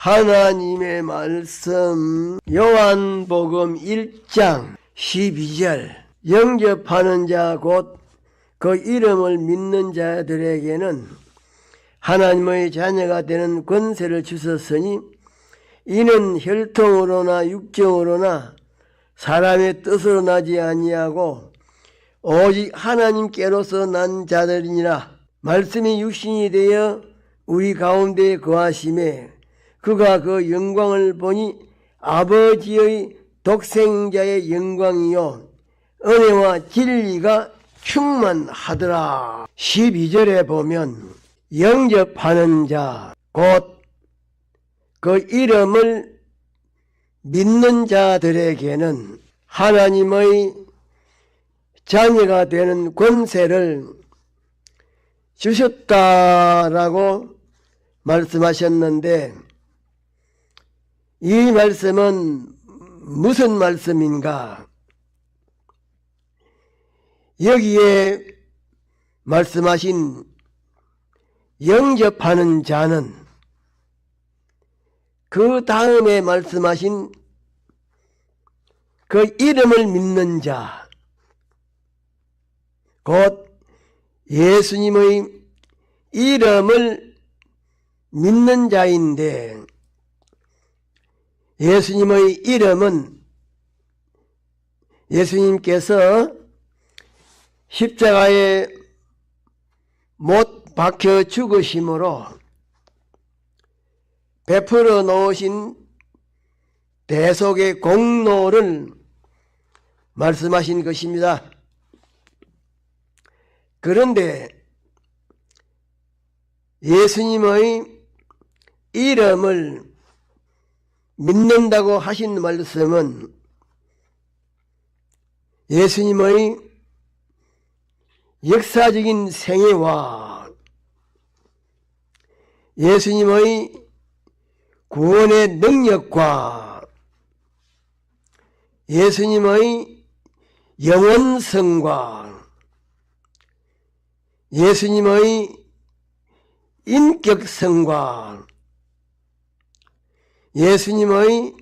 하나님의 말씀 요한복음 1장 12절 영접하는 자 곧 그 이름을 믿는 자들에게는 하나님의 자녀가 되는 권세를 주셨으니 이는 혈통으로나 육정으로나 사람의 뜻으로 나지 아니하고 오직 하나님께로서 난 자들이니라. 말씀이 육신이 되어 우리 가운데 거하심에 그가 그 영광을 보니 아버지의 독생자의 영광이요 은혜와 진리가 충만하더라. 12절에 보면 영접하는 자 곧 그 이름을 믿는 자들에게는 하나님의 자녀가 되는 권세를 주셨다라고 말씀하셨는데, 이 말씀은 무슨 말씀인가? 여기에 말씀하신 영접하는 자는 그 다음에 말씀하신 그 이름을 믿는 자, 곧 예수님의 이름을 믿는 자인데, 예수님의 이름은 예수님께서 십자가에 못 박혀 죽으심으로 베풀어 놓으신 대속의 공로를 말씀하신 것입니다. 그런데 예수님의 이름을 믿는다고 하신 말씀은 예수님의 역사적인 생애와 예수님의 구원의 능력과 예수님의 영원성과 예수님의 인격성과 예수님의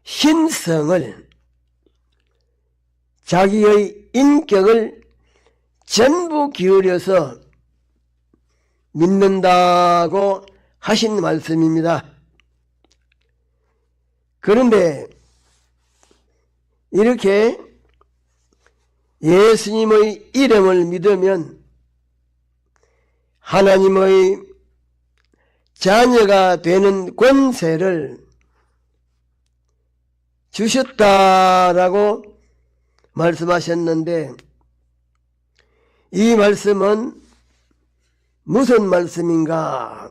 신성을, 자기의 인격을 전부 기울여서 믿는다고 하신 말씀입니다. 그런데 이렇게 예수님의 이름을 믿으면 하나님의 자녀가 되는 권세를 주셨다라고 말씀하셨는데, 이 말씀은 무슨 말씀인가?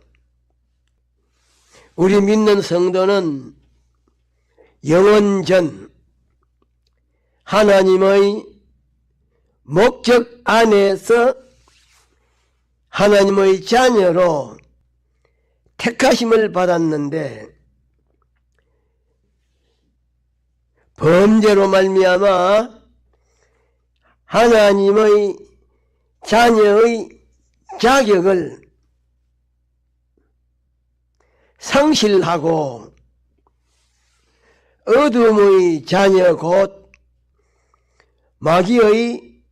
우리 믿는 성도는 영원전 하나님의 목적 안에서 하나님의 자녀로 택하심을 받았는데, 범죄로 말미암아 하나님의 자녀의 자격을 상실하고 어둠의 자녀 곧 마귀의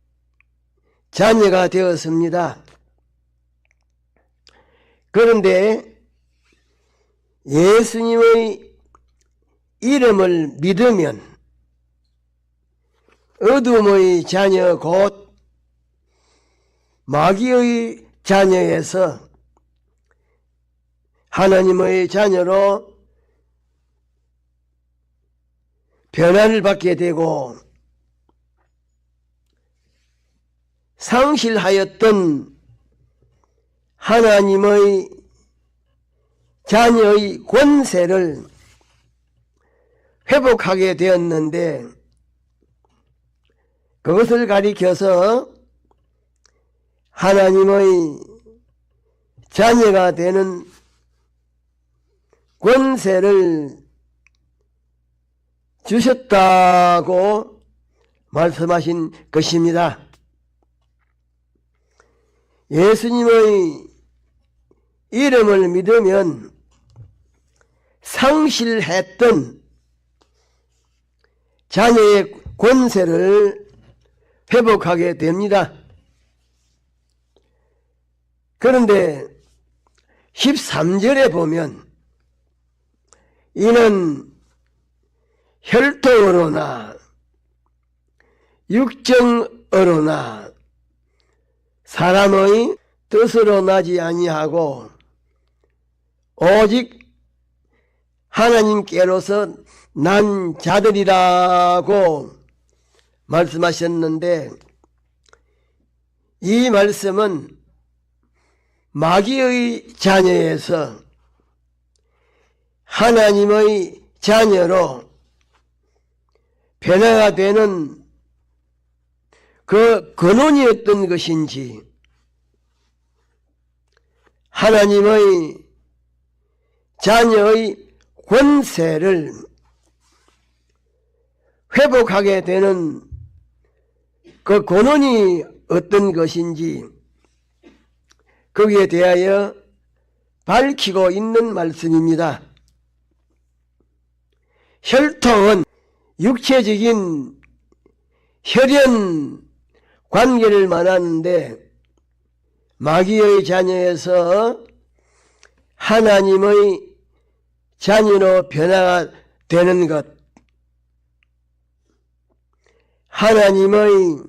자녀가 되었습니다. 그런데 예수님의 이름을 믿으면 어둠의 자녀 곧 마귀의 자녀에서 하나님의 자녀로 변화를 받게 되고, 상실하였던 하나님의 자녀의 권세를 회복하게 되었는데, 그것을 가리켜서 하나님의 자녀가 되는 권세를 주셨다고 말씀하신 것입니다. 예수님의 이름을 믿으면 상실했던 자녀의 권세를 회복하게 됩니다. 그런데 13절에 보면 이는 혈통으로나 육정으로나 사람의 뜻으로 나지 아니하고 오직 하나님께로서 난 자들이라고 말씀하셨는데, 이 말씀은 마귀의 자녀에서 하나님의 자녀로 변화가 되는 그 근원이었던 것인지, 하나님의 자녀의 권세를 회복하게 되는 그 근원이 어떤 것인지 거기에 대하여 밝히고 있는 말씀입니다. 혈통은 육체적인 혈연 관계를 말하는데, 마귀의 자녀에서 하나님의 자녀로 변화가 되는 것, 하나님의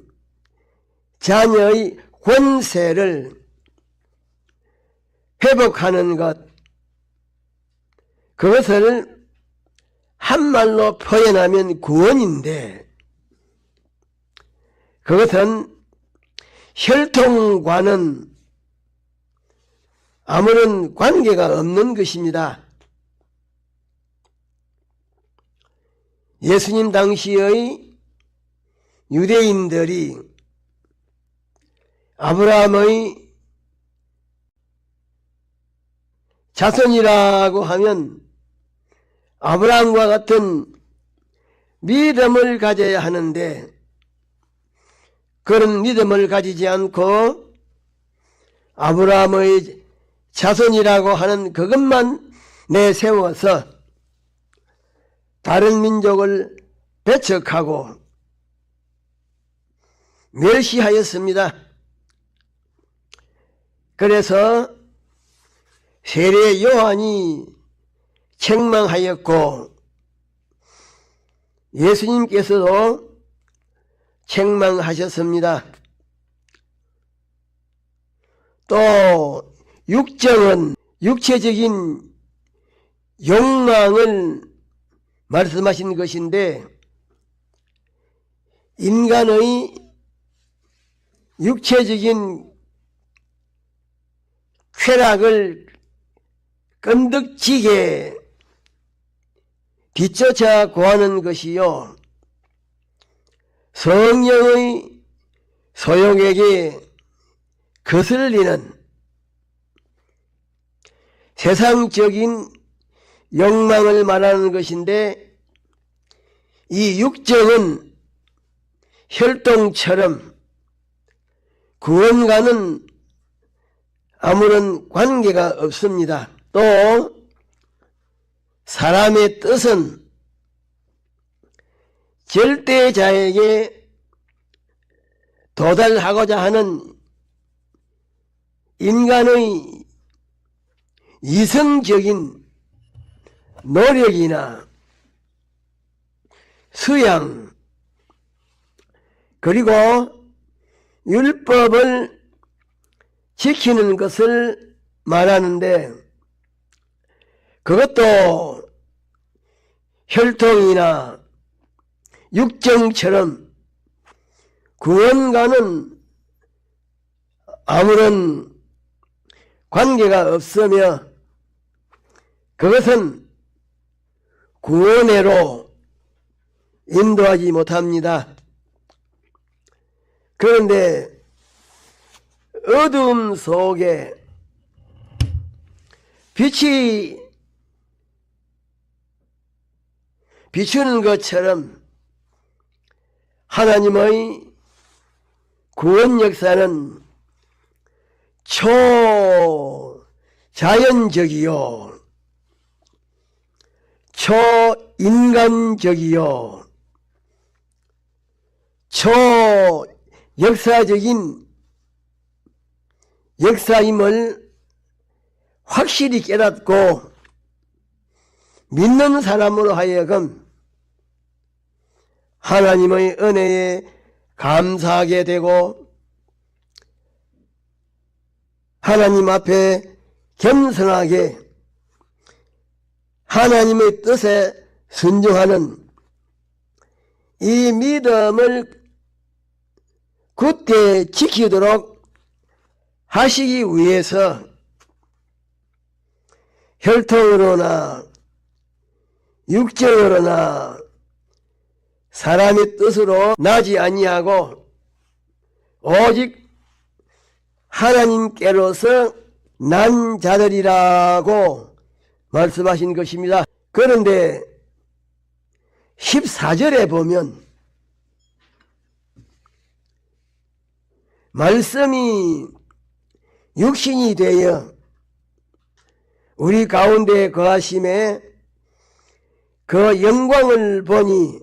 자녀의 권세를 회복하는 것, 그것을 한말로 표현하면 구원인데, 그것은 혈통과는 아무런 관계가 없는 것입니다. 예수님 당시의 유대인들이 아브라함의 자손이라고 하면 아브라함과 같은 믿음을 가져야 하는데, 그런 믿음을 가지지 않고 아브라함의 자손이라고 하는 그것만 내세워서 다른 민족을 배척하고 멸시하였습니다. 그래서 세례 요한이 책망하였고, 예수님께서도 책망하셨습니다. 또 육정은 육체적인 욕망을 말씀하신 것인데, 인간의 육체적인 쾌락을 끈덕지게 뒤쫓아 구하는 것이요, 성령의 소욕에게 거슬리는 세상적인 욕망을 말하는 것인데, 이 육정은 혈통처럼 구원과는 아무런 관계가 없습니다. 또 사람의 뜻은 절대자에게 도달하고자 하는 인간의 이성적인 노력이나 수양, 그리고 율법을 지키는 것을 말하는데, 그것도 혈통이나 육정처럼 구원과는 아무런 관계가 없으며, 그것은 구원으로 인도하지 못합니다. 그런데 어둠 속에 빛이 비추는 것처럼 하나님의 구원 역사는 초자연적이요 초인간적이요 초역사적인 역사임을 확실히 깨닫고 믿는 사람으로 하여금 하나님의 은혜에 감사하게 되고 하나님 앞에 겸손하게 하나님의 뜻에 순종하는 이 믿음을 굳게 지키도록 하시기 위해서 혈통으로나 육정으로나 사람의 뜻으로 나지 아니하고 오직 하나님께로서 난 자들이라고 말씀하신 것입니다. 그런데 14절에 보면 말씀이 육신이 되어 우리 가운데 거하심에 그 영광을 보니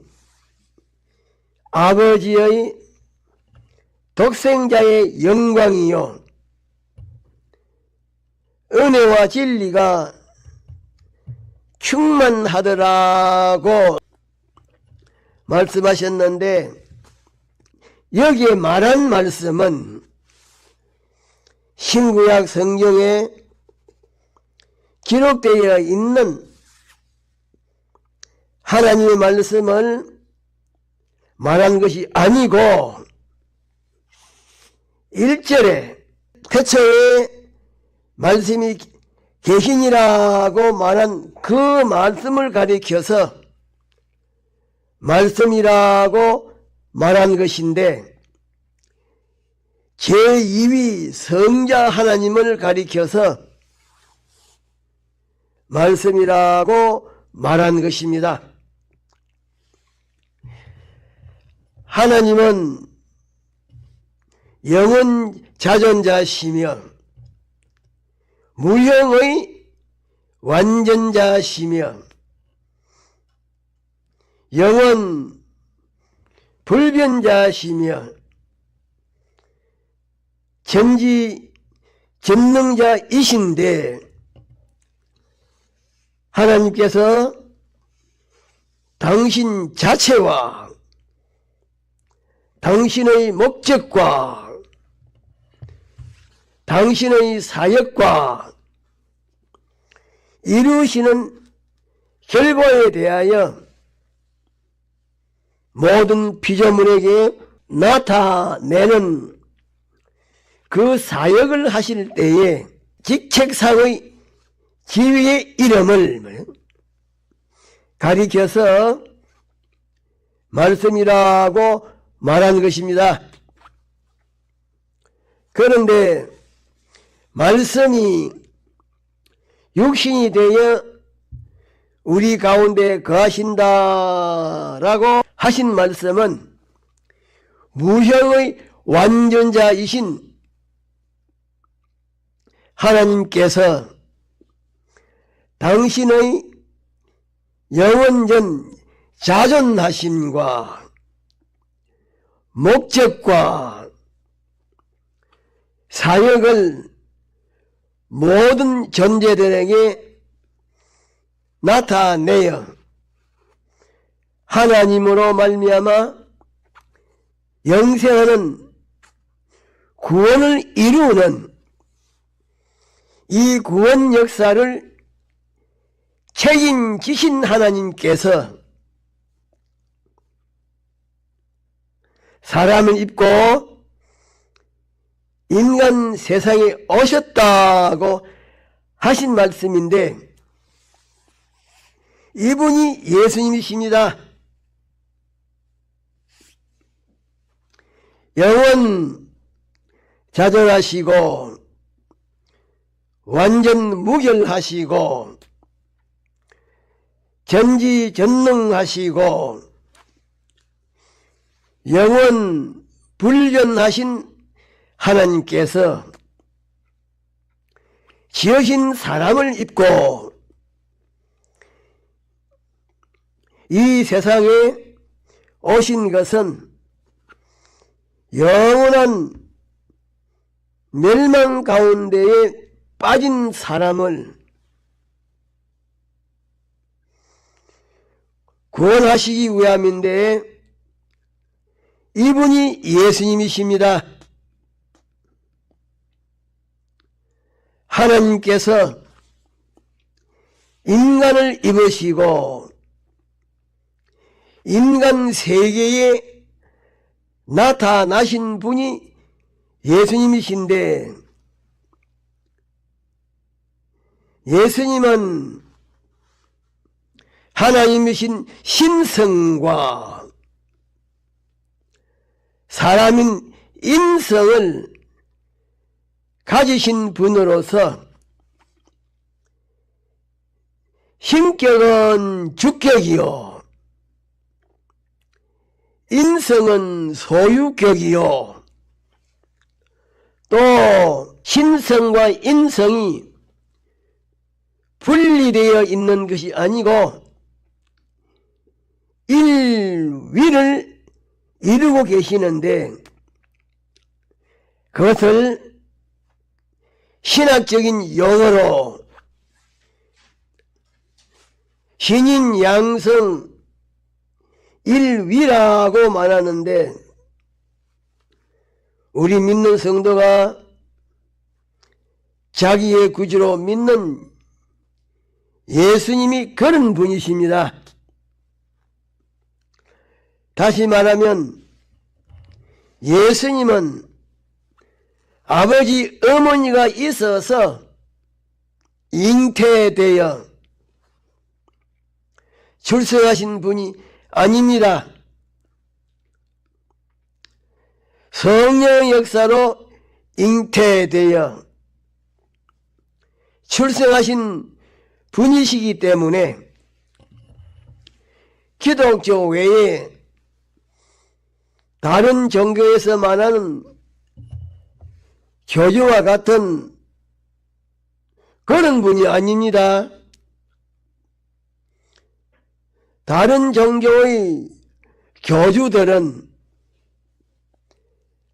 아버지의 독생자의 영광이요 은혜와 진리가 충만하더라고 말씀하셨는데, 여기에 말한 말씀은 신구약 성경에 기록되어 있는 하나님의 말씀을 말한 것이 아니고 1절에 태초에 말씀이 계시니라고 말한 그 말씀을 가리켜서 말씀이라고 말한 것인데, 제2위 성자 하나님을 가리켜서 말씀이라고 말한 것입니다. 하나님은 영원 자존자시며 무형의 완전자시며 영원 불변자시며 전지전능자이신데, 하나님께서 당신 자체와 당신의 목적과 당신의 사역과 이루시는 결과에 대하여 모든 피조물에게 나타내는 그 사역을 하실 때에 직책상의 지위의 이름을 가리켜서 말씀이라고 말한 것입니다. 그런데 말씀이 육신이 되어 우리 가운데 거하신다라고 하신 말씀은 무형의 완전자이신 하나님께서 당신의 영원전 자존하심과 목적과 사역을 모든 존재들에게 나타내어 하나님으로 말미암아 영생하는 구원을 이루는 이 구원 역사를 책임지신 하나님께서 사람을 입고 인간 세상에 오셨다고 하신 말씀인데, 이분이 예수님이십니다. 영원 자존하시고 완전 무결하시고 전지전능하시고 영원 불변하신 하나님께서 지으신 사람을 입고 이 세상에 오신 것은 영원한 멸망 가운데에 빠진 사람을 구원하시기 위함인데 이분이 예수님이십니다. 하나님께서 인간을 입으시고 인간 세계에 나타나신 분이 예수님이신데, 예수님은 하나님이신 신성과 사람인 인성을 가지신 분으로서 신격은 주격이요 인성은 소유격이요, 또 신성과 인성이 분리되어 있는 것이 아니고 일위를 이루고 계시는데, 그것을 신학적인 용어로 신인 양성 일위라고 말하는데, 우리 믿는 성도가 자기의 구주로 믿는 예수님이 그런 분이십니다. 다시 말하면 예수님은 아버지 어머니가 있어서 잉태되어 출생하신 분이 아닙니다. 성령의 역사로 잉태되어 출생하신 분이시기 때문에 기독교 외에 다른 종교에서 말하는 교주와 같은 그런 분이 아닙니다. 다른 종교의 교주들은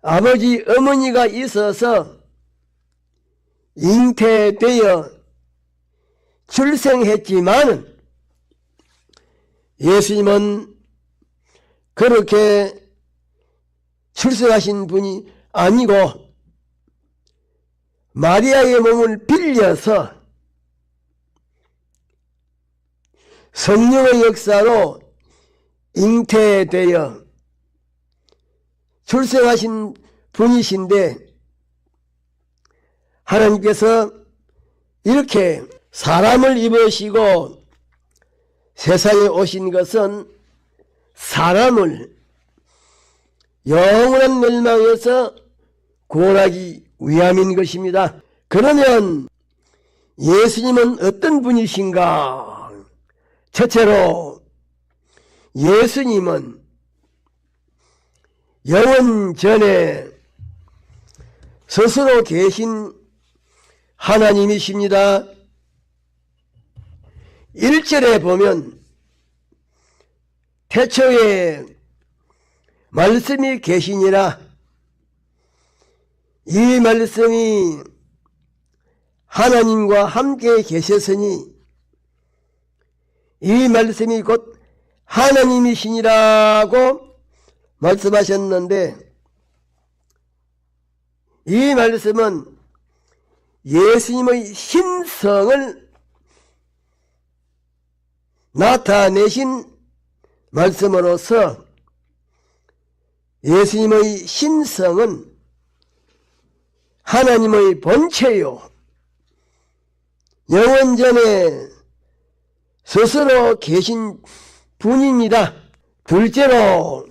아버지 어머니가 있어서 잉태되어 출생했지만 예수님은 그렇게 출생하신 분이 아니고 마리아의 몸을 빌려서 성령의 역사로 잉태되어 출생하신 분이신데, 하나님께서 이렇게 사람을 입으시고 세상에 오신 것은 사람을 영원한 멸망에서 구원하기 위함인 것입니다. 그러면 예수님은 어떤 분이신가? 첫째로 예수님은 영원 전에 스스로 계신 하나님이십니다. 1절에 보면 태초에 말씀이 계시니라, 이 말씀이 하나님과 함께 계셨으니 이 말씀이 곧 하나님이시니라고 말씀하셨는데, 이 말씀은 예수님의 신성을 나타내신 말씀으로서 예수님의 신성은 하나님의 본체요 영원전에 스스로 계신 분입니다. 둘째로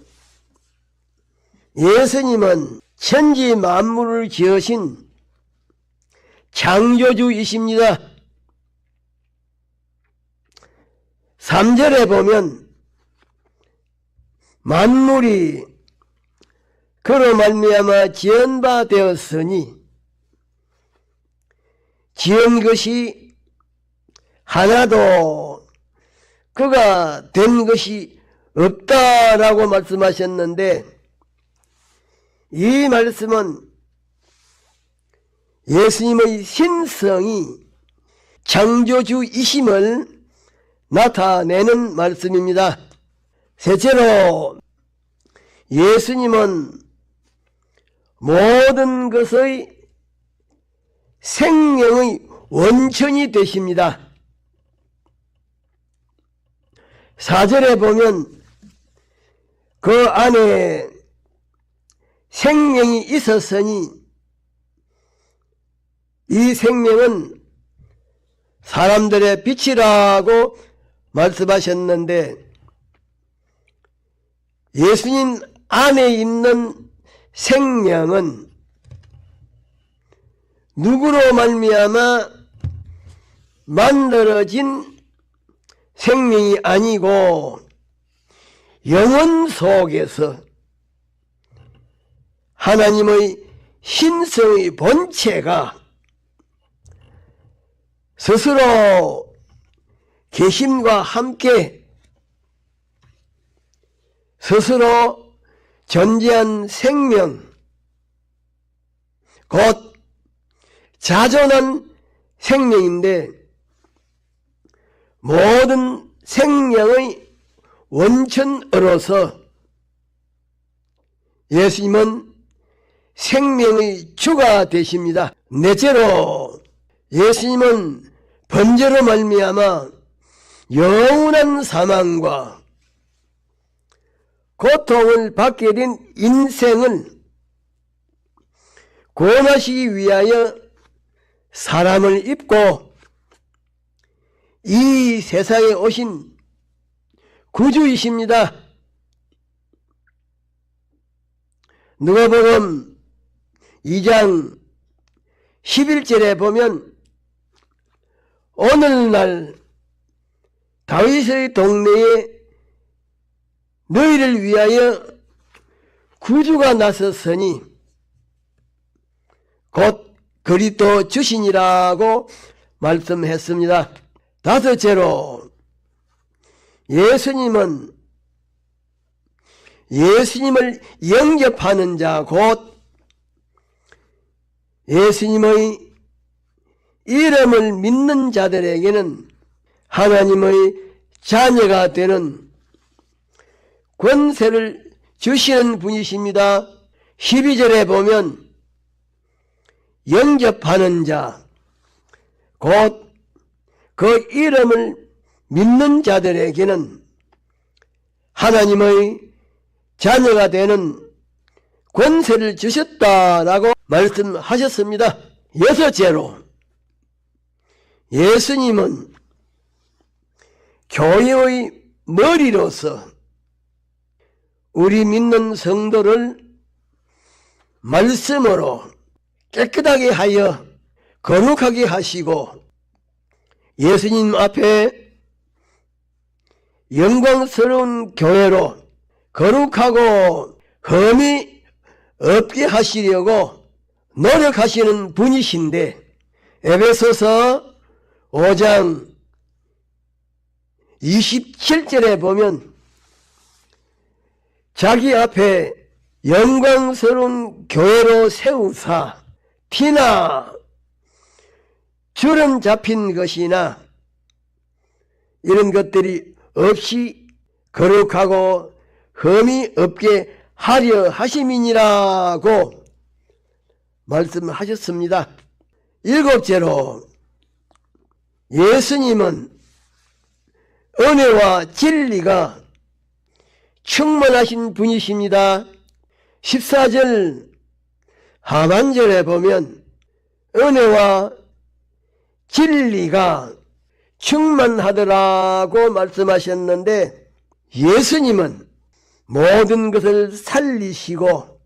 예수님은 천지 만물을 지으신 창조주이십니다. 3절에 보면 만물이 그로 말미암아 지은 바 되었으니 지은 것이 하나도 그가 된 것이 없다라고 말씀하셨는데, 이 말씀은 예수님의 신성이 창조주이심을 나타내는 말씀입니다. 셋째로, 예수님은 모든 것의 생명의 원천이 되십니다. 4절에 보면 그 안에 생명이 있었으니 이 생명은 사람들의 빛이라고 말씀하셨는데, 예수님 안에 있는 생명은 누구로 말미암아 만들어진 생명이 아니고 영혼 속에서 하나님의 신성의 본체가 스스로 계심과 함께 스스로 존재한 생명, 곧 자존한 생명인데, 모든 생명의 원천으로서 예수님은 생명의 주가 되십니다. 넷째로, 예수님은 번제로 말미암아 영원한 사망과 고통을 받게 된 인생을 구원하시기 위하여 사람을 입고 이 세상에 오신 구주이십니다. 누가복음 2장 11절에 보면 오늘날 다윗의 동네에 너희를 위하여 구주가 나섰으니 곧 그리스도 주시니라고 말씀했습니다. 다섯째로, 예수님은 예수님을 영접하는 자, 곧 예수님의 이름을 믿는 자들에게는 하나님의 자녀가 되는 권세를 주시는 분이십니다. 12절에 보면 영접하는 자, 곧 그 이름을 믿는 자들에게는 하나님의 자녀가 되는 권세를 주셨다라고 말씀하셨습니다. 여섯째로, 예수님은 교회의 머리로서 우리 믿는 성도를 말씀으로 깨끗하게 하여 거룩하게 하시고, 예수님 앞에 영광스러운 교회로 거룩하고 흠이 없게 하시려고 노력하시는 분이신데, 에베소서 5장 27절에 보면 자기 앞에 영광스러운 교회로 세우사 티나 주름 잡힌 것이나 이런 것들이 없이 거룩하고 흠이 없게 하려 하심이니라고 말씀하셨습니다. 일곱째로, 예수님은 은혜와 진리가 충만하신 분이십니다. 14절 하반절에 보면 은혜와 진리가 충만하더라고 말씀하셨는데, 예수님은 모든 것을 살리시고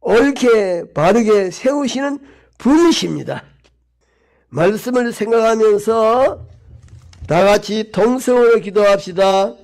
옳게 바르게 세우시는 분이십니다. 말씀을 생각하면서 다 같이 통성으로 기도합시다.